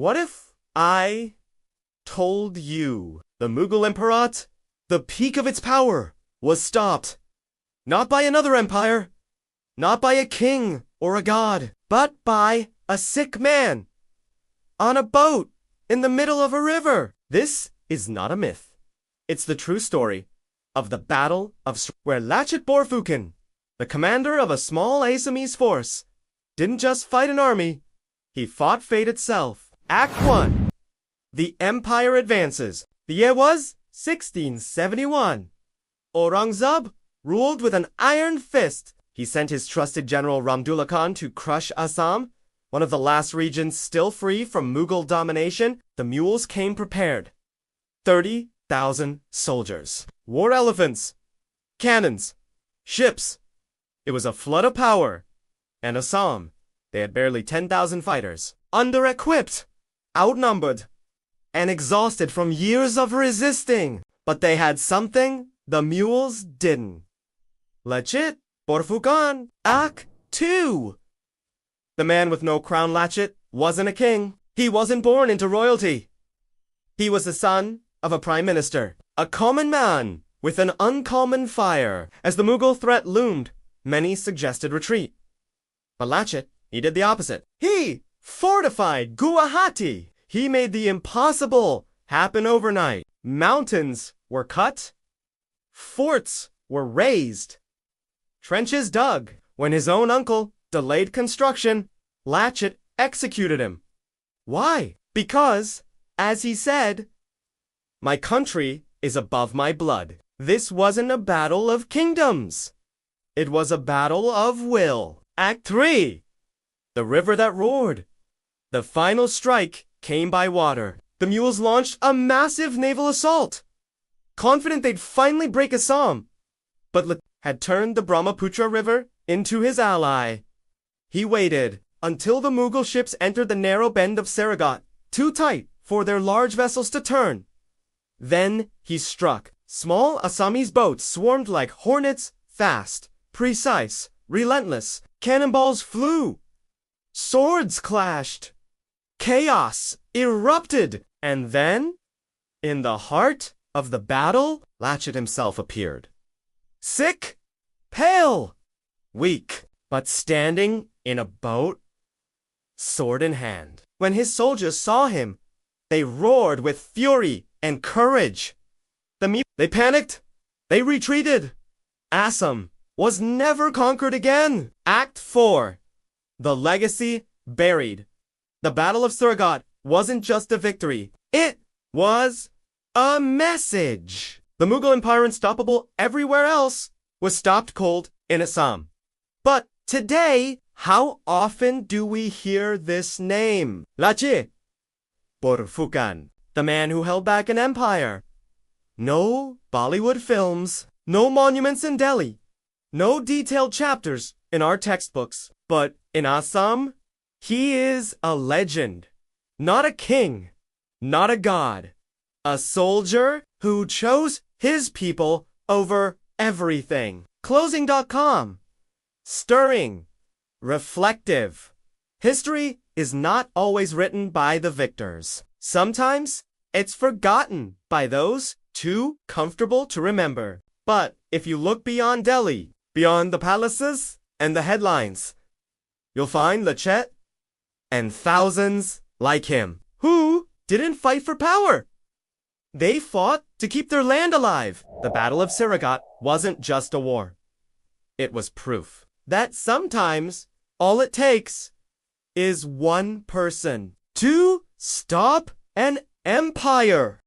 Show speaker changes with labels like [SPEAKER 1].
[SPEAKER 1] What if I told you the Mughal Emperate, the peak of its power, was stopped, not by another empire, not by a king or a god, but by a sick man on a boat in the middle of a river? This is not a myth. It's the true story of the Battle of where Lachit Borfukan, the commander of a small Assamese force, didn't just fight an army, he fought fate itself. Act 1. The empire advances. The year was 1671. Aurangzeb ruled with an iron fist. He sent his trusted general Ramdullah Khan to crush Assam, one of the last regions still free from Mughal domination. The mules came prepared. 30,000 soldiers. War elephants. Cannons. Ships. It was a flood of power. And Assam, they had barely 10,000 fighters. Under-equipped, outnumbered, and exhausted from years of resisting. But they had something the mules didn't. Lachit Borfukan, Act 2. The man with no crown Lachit wasn't a king. He wasn't born into royalty. He was the son of a prime minister, a common man with an uncommon fire. As the Mughal threat loomed, many suggested retreat. But Lachit, he did the opposite. He fortified Guwahati. He made the impossible happen overnight. Mountains were cut. Forts were raised. Trenches dug. When his own uncle delayed construction, Lachit executed him. Why? Because, as he said, "My country is above my blood." This wasn't a battle of kingdoms. It was a battle of will. Act 3. The river that roared. The final strike came by water. The mules launched a massive naval assault, confident they'd finally break Assam. But Lachit had turned the Brahmaputra River into his ally. He waited until the Mughal ships entered the narrow bend of Saragat, too tight for their large vessels to turn. Then he struck. Small Assamese boats swarmed like hornets, fast, precise, relentless. Cannonballs flew. Swords clashed. Chaos erupted. And then, in the heart of the battle, Lachit himself appeared. Sick, pale, weak, but standing in a boat, sword in hand. When his soldiers saw him, they roared with fury and courage. They panicked. They retreated. Assam was never conquered again. Act 4. The legacy buried. The Battle of Saragat wasn't just a victory. It was a message. The Mughal Empire, unstoppable everywhere else, was stopped cold in Assam. But today, how often do we hear this name? Lachit Borfukan, the man who held back an empire. No Bollywood films, no monuments in Delhi, no detailed chapters in our textbooks. But in Assam, he is a legend. Not a king, not a god. A soldier who chose his people over everything. Closing.com. Stirring. Reflective. History is not always written by the victors. Sometimes it's forgotten by those too comfortable to remember. But if you look beyond Delhi, beyond the palaces and the headlines, you'll find Lachit and thousands like him who didn't fight for power. They fought to keep their land alive. The Battle of Saragat wasn't just a war. It was proof that sometimes all it takes is one person to stop an empire.